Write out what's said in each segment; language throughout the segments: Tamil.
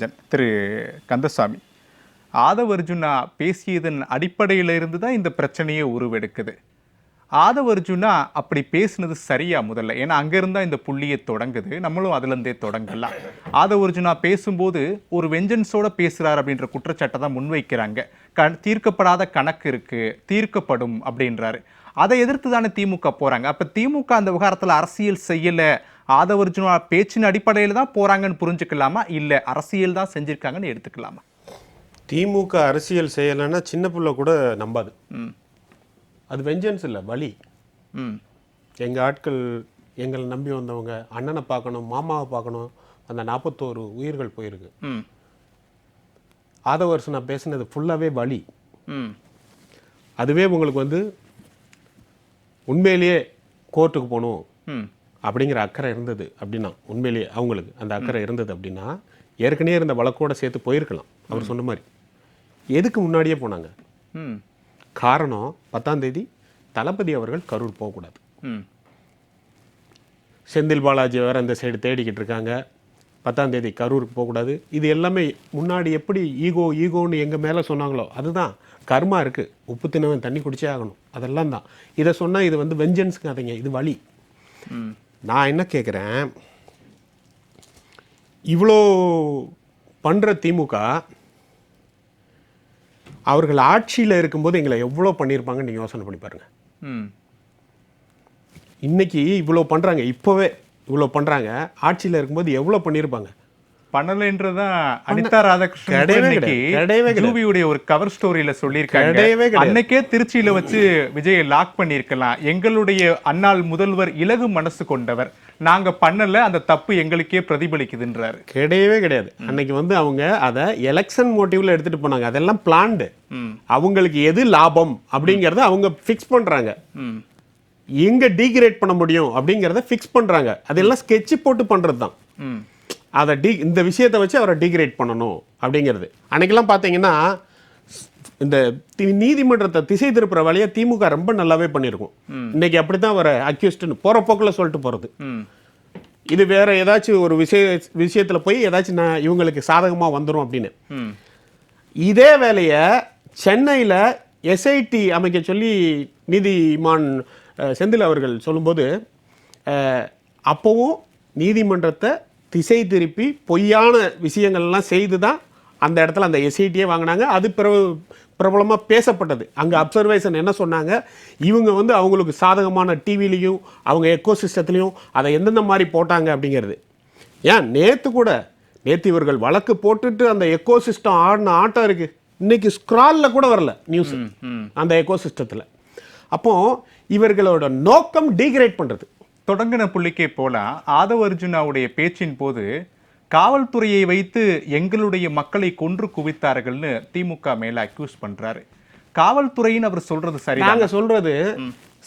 வழக்கறிஞர் திரு கந்தசாமி, ஆதவ அர்ஜுனா பேசியதன் அடிப்படையில் இருந்து தான் இந்த பிரச்சனையே உருவெடுக்குது. ஆதவ அர்ஜுனா அப்படி பேசுனது சரியா முதல்ல? ஏன்னா அங்கிருந்தா இந்த புள்ளியை தொடங்குது, நம்மளும் அதுலேருந்தே தொடங்கலாம். ஆதவ அர்ஜுனா பேசும்போது ஒரு வெஞ்சன்ஸோட பேசுறாரு அப்படின்ற குற்றச்சாட்டை தான் முன்வைக்கிறாங்க. தீர்க்கப்படாத கணக்கு இருக்கு, தீர்க்கப்படும் அப்படின்றாரு. அதை எதிர்த்து தானே திமுக போறாங்க. அப்ப திமுக அந்த விவகாரத்தில் அரசியல் செய்யல, ஆதவ அர்ஜுனா பேச்சின் அடிப்படையில் தான் போறாங்கன்னு புரிஞ்சுக்கலாமா, இல்ல அரசியல் தான் செஞ்சிருக்காங்கன்னு எடுத்துக்கலாமா? திமுக அரசியல் செய்யலைன்னா சின்ன பிள்ளை கூட நம்பாது. அது வெஞ்சன்ஸ் இல்லை, வலி. எங்கள் ஆட்கள் எங்களை நம்பி வந்தவங்க அண்ணனை பார்க்கணும், மாமாவை பார்க்கணும், அந்த 41 உயிர்கள் போயிருக்கு. ஆதவ அர்ஜுனா பேசுனது ஃபுல்லாகவே வலி. அதுவே உங்களுக்கு வந்து உண்மையிலேயே கோர்ட்டுக்கு போகணும் அப்படிங்கிற அக்கறை இருந்தது அப்படின்னா, உண்மையிலேயே அவங்களுக்கு அந்த அக்கறை இருந்தது அப்படின்னா ஏற்கனவே இருந்த வழக்கோட சேர்த்து போயிருக்கலாம். அவர் சொன்ன மாதிரி எதுக்கு முன்னாடியே போனாங்க? காரணம் 10ஆம் தேதி தளபதி அவர்கள் கரூர் போகக்கூடாது. செந்தில் பாலாஜி வேறு அந்த சைடு தேடிக்கிட்டு இருக்காங்க. 10ஆம் தேதி கரூருக்கு போகக்கூடாது. இது எல்லாமே முன்னாடி எப்படி ஈகோன்னு எங்கள் மேலே சொன்னாங்களோ அதுதான். கர்மா இருக்குது, உப்பு தினவன் தண்ணி குடிச்சே ஆகணும், அதெல்லாம் தான். இதை சொன்னால் இது வந்து வெஞ்சன்ஸுக்கு அதங்க, இது வலி. நான் என்ன கேட்குறேன், இவ்வளோ பண்ணுற திமுக அவர்கள் ஆட்சியில் இருக்கும்போது எங்களை எவ்வளோ பண்ணியிருப்பாங்கன்னு நீங்கள் யோசனை பண்ணி பாருங்க. இன்னைக்கு இவ்வளோ பண்ணுறாங்க, இப்போவே இவ்வளோ பண்ணுறாங்க, ஆட்சியில் இருக்கும்போது எவ்வளோ பண்ணியிருப்பாங்க? பண்ணலைன்றதான் அனிதா ராதாகிருஷ்ணன் ஜூவியுடைய ஒரு கவர் ஸ்டோரியில சொல்லியிருக்காங்க. அன்னைக்கே திருச்சியில வச்சு விஜயை லாக் பண்ணியிருக்கலாம். எங்களுடைய அன்னாள் முதல்வர் இலகு மனசு கொண்டவர், நாங்க பண்ணல, அந்த தப்பு எங்களுக்கே பிரதிபலிக்குதுன்றாரு. கிடையவே கிடையாது. அன்னைக்கு வந்து அவங்க அதை எலெக்ஷன் மோட்டிவ்ல எடுத்துட்டு போனாங்க. அதெல்லாம் பிளான்டு. அவங்களுக்கு எது லாபம் அப்படிங்கறத அவங்க ஃபிக்ஸ் பண்றாங்க. எங்க டீக்ரேட் பண்ண முடியும் அப்படிங்கறத ஃபிக்ஸ் பண்றாங்க. அதெல்லாம் ஸ்கெட்ச் போட்டு பண்றது தான். அதை இந்த விஷயத்தை வச்சு அவரை டீக்ரேட் பண்ணணும் அப்படிங்கிறது. அன்னைக்கெல்லாம் பார்த்தீங்கன்னா இந்த நீதிமன்றத்தை திசை திருப்புற வேலையை திமுக ரொம்ப நல்லாவே பண்ணியிருக்கும். இன்னைக்கு அப்படித்தான் அவரை அக்யூஸ்டுன்னு போகிற போக்கில் சொல்லிட்டு போகிறது. இது வேற ஏதாச்சும் ஒரு விஷயத்தில் போய் ஏதாச்சும் இவங்களுக்கு சாதகமாக வந்துடும் அப்படின்னு. இதே வேலையை சென்னையில் எஸ்ஐடி அமைக்க சொல்லி நீதிமான் செந்தில் அவர்கள் சொல்லும்போது அப்போவும் நீதிமன்றத்தை திசை திருப்பி பொய்யான விஷயங்கள்லாம் செய்து தான் அந்த இடத்துல அந்த எஸ்ஐடியே வாங்கினாங்க. அது பிரபலமாக பேசப்பட்டது. அங்கே அப்சர்வேஷன் என்ன சொன்னாங்க, இவங்க வந்து அவங்களுக்கு சாதகமான டிவிலையும் அவங்க எக்கோ சிஸ்டத்துலையும் அதை எந்தெந்த மாதிரி போட்டாங்க அப்படிங்கிறது. ஏன் நேற்று இவர்கள் வழக்கு போட்டுட்டு அந்த எக்கோ சிஸ்டம் ஆடின ஆட்டம் இருக்குது. இன்னைக்கு ஸ்க்ராலில் கூட வரல நியூஸ் அந்த எக்கோ சிஸ்டத்தில். அப்போது இவர்களோட நோக்கம் டீக்ரேட் பண்ணுறது. தொடங்கின புள்ளிக்கே போலாம். ஆதவ அர்ஜுனாவுடைய பேச்சின் போது காவல்துறையை வைத்து எங்களுடைய மக்களை கொன்று குவித்தார்கள்னு திமுக மேல அக்யூஸ் பண்றாரு. காவல்துறைன்னு அவர் சொல்றது சரி? நாங்க சொல்றது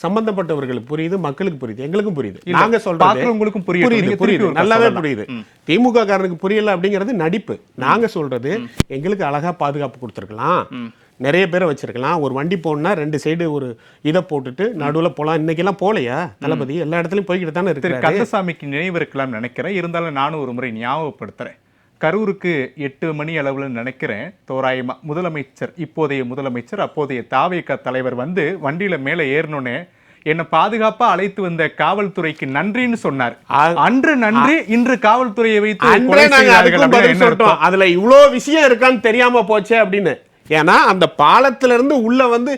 சம்பந்தப்பட்டவர்களுக்கு புரியுது, மக்களுக்கு புரியுது, எங்களுக்கும் புரியுது. நாங்க சொல்றது உங்களுக்கும் புரியுது, நல்லாவே புரியுது. திமுக காரனுக்கு புரியல அப்படிங்கிறது நடிப்பு. நாங்க சொல்றது எங்களுக்கு அழகா பாதுகாப்பு கொடுத்துருக்கலாம், நிறைய பேரை வச்சிருக்கலாம். ஒரு வண்டி போனா 2 சைடு ஒரு இதை போட்டுட்டு நடுவில் போகலாம். இன்னைக்கெல்லாம் போலையா தளபதி? எல்லா இடத்துலையும் போய்கிட்டு தானே இருக்கு. கந்தசாமிக்கு நினைவு இருக்கலாம் நினைக்கிறேன். இருந்தாலும் நானும் ஒரு முறை ஞாபகப்படுத்துறேன். கரூருக்கு 8 மணி அளவுல நினைக்கிறேன் தோராயமா முதலமைச்சர், இப்போதைய முதலமைச்சர் அப்போதைய தாவேக தலைவர் வந்து வண்டியில மேல ஏறணும்னே என்னை பாதுகாப்பா அழைத்து வந்த காவல்துறைக்கு நன்றின்னு சொன்னார். அன்று நன்றி, இன்று காவல்துறையை வைத்து அதுல இவ்வளோ விஷயம் இருக்கான்னு தெரியாம போச்சே அப்படின்னு. ஏன்னா அந்த பாலத்துல இருந்து உள்ள வந்து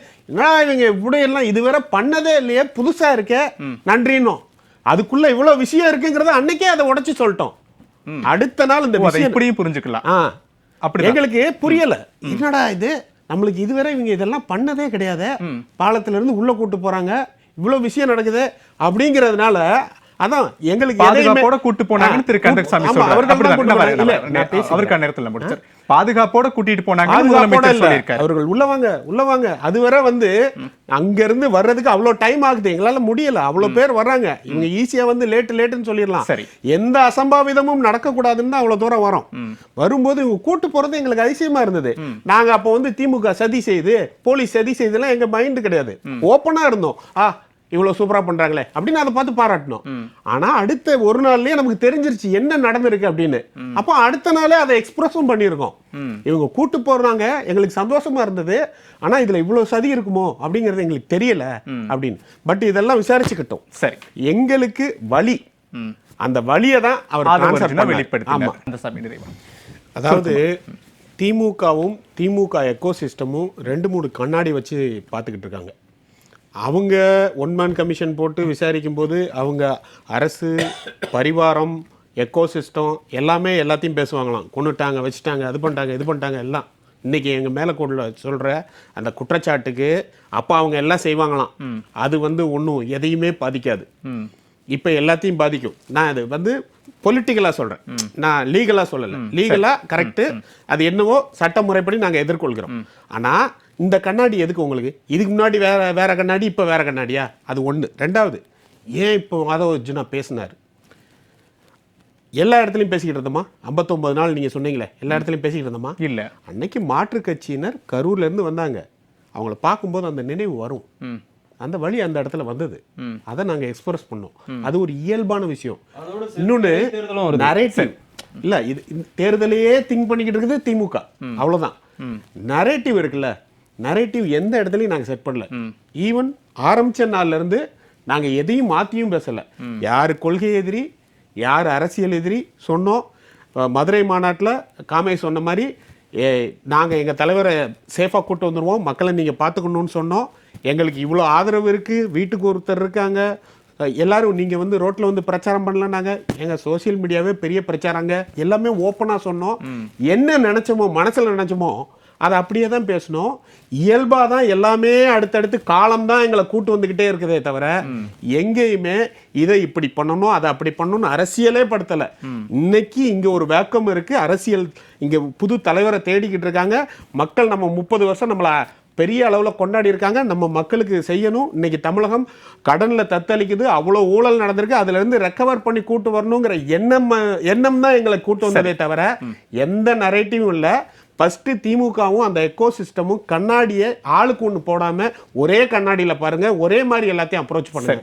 இவங்க இப்படி எல்லாம் இதுவரை பண்ணதே இல்லையே, புதுசா இருக்கே, நன்றினோம். அதுக்குள்ள இவ்வளவு விஷயம் இருக்குங்கிறத அன்னைக்கே அதை உடைச்சு சொல்லிட்டோம். அடுத்த நாள் இந்த விஷயம் இப்படியும் புரிஞ்சுக்கலாம். அப்படி எங்களுக்கு புரியல, என்னடா இது, நம்மளுக்கு இதுவரை இவங்க இதெல்லாம் பண்ணதே கிடையாது, பாலத்துல இருந்து உள்ள கூட்டு போறாங்க, இவ்வளவு விஷயம் நடக்குது அப்படிங்கிறதுனால அதான் எங்களுக்கு பாதுகாப்போட கூட்டு போனாங்கன்னு திரு கந்தசாமி சொல்றாரு. அவருக்கு நேரத்துல முடிச்சார். பாதுகாப்போட கூட்டிட்டு போனாங்க. அவர்கள் உள்ளவாங்க அதுவரை வந்து அங்க இருந்து வர்றதுக்கு அவ்வளவு டைம் ஆகுது, எங்களால முடியல. அவ்வளவு பேர் வர்றாங்க, இவங்க ஈஸியா வந்து லேட்டுன்னு சொல்லிடலாம். எந்த அசம்பாவிதமும் நடக்க கூடாதுன்னு தான் அவ்வளவு தூரம் வரும். வரும்போது இவங்க கூட்டு போறது எங்களுக்கு அதிசயமா இருந்தது. நாங்க அப்ப வந்து திமுக சதி செய்து, போலீஸ் சதி செய்தெல்லாம் எங்க மைண்ட் கிடையாது, ஓப்பனா இருந்தோம். இவ்வளவு சூப்பரா பண்றாங்களே அப்படின்னு அதை பார்த்து பாராட்டணும். ஆனா அடுத்த ஒரு நாள்லயே நமக்கு தெரிஞ்சிருச்சு என்ன நடந்திருக்கு அப்படின்னு. அப்போ அடுத்த நாளே அதை எக்ஸ்பிரஸும் பண்ணியிருக்கோம். இவங்க கூட்டு போறாங்க, எங்களுக்கு சந்தோஷமா இருந்தது, ஆனா இதுல இவ்வளவு சதி இருக்குமோ அப்படிங்கறது எங்களுக்கு தெரியல அப்படின்னு. பட் இதெல்லாம் விசாரிச்சுக்கிட்டோம். சரி, எங்களுக்கு வலி, அந்த வலியை தான் அவர் வெளிப்படுத்தினார் கந்தசாமி நிறைவா. அதாவது திமுகவும் திமுக எக்கோ சிஸ்டமும் 2-3 கண்ணாடி வச்சு பார்த்துக்கிட்டு இருக்காங்க. அவங்க ஒன்மேன் கமிஷன் போட்டு விசாரிக்கும் போது அவங்க அரசு, பரிவாரம், எக்கோ சிஸ்டம் எல்லாமே எல்லாத்தையும் பேசுவாங்களாம். கொண்டுட்டாங்க, வச்சுட்டாங்க, அது பண்ணிட்டாங்க, இது பண்ணிட்டாங்க எல்லாம். இன்னைக்கு எங்கள் மேலே கொள்ள சொல்கிற அந்த குற்றச்சாட்டுக்கு அப்போ அவங்க எல்லாம் செய்வாங்களாம். அது ஒன்றும் எதையுமே பாதிக்காது. இப்போ எல்லாத்தையும் பாதிக்கும். நான் அது பொலிட்டிக்கலாக சொல்கிறேன், நான் லீகலாக சொல்லலை. லீகலாக கரெக்டு, அது என்னவோ சட்ட முறைப்படி நாங்கள் எதிர்கொள்கிறோம். ஆனால் இந்த கண்ணாடி எதுக்கு உங்களுக்கு? இதுக்கு முன்னாடி வேற கண்ணாடி, இப்போ வேற கண்ணாடியா? அது ஒன்று. ரெண்டாவது, ஏன் இப்போ அர்ஜுனா பேசினார்? எல்லா இடத்துலையும் பேசிக்கிட்டு இருந்தோமா? 59 நாள் நீங்கள் சொன்னீங்களே, எல்லா இடத்துலையும் பேசிக்கிட்டு இருந்தோமா? இல்லை. அன்னைக்கு மாற்றுக் கட்சியினர் கரூர்லேருந்து வந்தாங்க. அவங்கள பார்க்கும்போது அந்த நினைவு வரும். அந்த வழி அந்த இடத்துல வந்தது. அதை நாங்கள் எக்ஸ்பிரஸ் பண்ணோம். அது ஒரு இயல்பான விஷயம். இன்னொன்று நரேட்டிவ் இல்லை, இது தேர்தலையே திங்க் பண்ணிக்கிட்டு இருக்குது திமுக, அவ்வளோதான். நரேட்டிவ் இருக்குல்ல, நரேட்டிவ் எந்த இடத்துலையும் நாங்கள் செட் பண்ணல. ஈவன் ஆரம்பித்த நாள்லேருந்து நாங்கள் எதையும் மாற்றியும் பேசலை. யார் கொள்கை எதிரி, யார் அரசியல் எதிரி சொன்னோம். மதுரை மாநாட்டில் காமே சொன்ன மாதிரி நாங்கள் எங்கள் தலைவரை சேஃபாக கூட்டு வந்துடுவோம், மக்களை நீங்கள் பார்த்துக்கணுன்னு சொன்னோம். எங்களுக்கு இவ்வளோ ஆதரவு இருக்குது, வீட்டுக்கு ஒருத்தர் இருக்காங்க, எல்லாரும் நீங்கள் ரோட்டில் பிரச்சாரம் பண்ணலன்னாங்க. எங்கள் சோசியல் மீடியாவே பெரிய பிரச்சாரங்க, எல்லாமே ஓப்பனாக சொன்னோம். என்ன நினச்சோமோ, மனசில் நினச்சோமோ அதை அப்படியே தான் பேசணும். இயல்பாக தான் எல்லாமே அடுத்தடுத்து காலம்தான் எங்களை கூட்டு வந்துக்கிட்டே இருக்குதே தவிர எங்கேயுமே இதை இப்படி பண்ணணும், அதை அப்படி பண்ணணும்னு அரசியலே படுத்தலை. இன்னைக்கு இங்கே ஒரு வேக்கம் இருக்குது. அரசியல் இங்கே புது தலைவரை தேடிக்கிட்டு இருக்காங்க. மக்கள் நம்ம 30 வருஷம் நம்மளை பெரிய அளவில் கொண்டாடி இருக்காங்க. நம்ம மக்களுக்கு செய்யணும். இன்னைக்கு தமிழகம் கடனில் தத்தளிக்குது, அவ்வளோ ஊழல் நடந்திருக்கு, அதுலேருந்து ரெக்கவர் பண்ணி கூட்டு வரணுங்கிற எண்ணம் தான் எங்களை கூட்டு வந்ததே தவிர எந்த நரேட்டிவும் இல்லை. ஃபஸ்ட்டு திமுகவும் அந்த எக்கோ சிஸ்டமும் கண்ணாடியை ஆளுக்கு ஒன்று போடாமல் ஒரே கண்ணாடியில் பாருங்கள், ஒரே மாதிரி எல்லாத்தையும் அப்ரோச் பண்ணுங்க.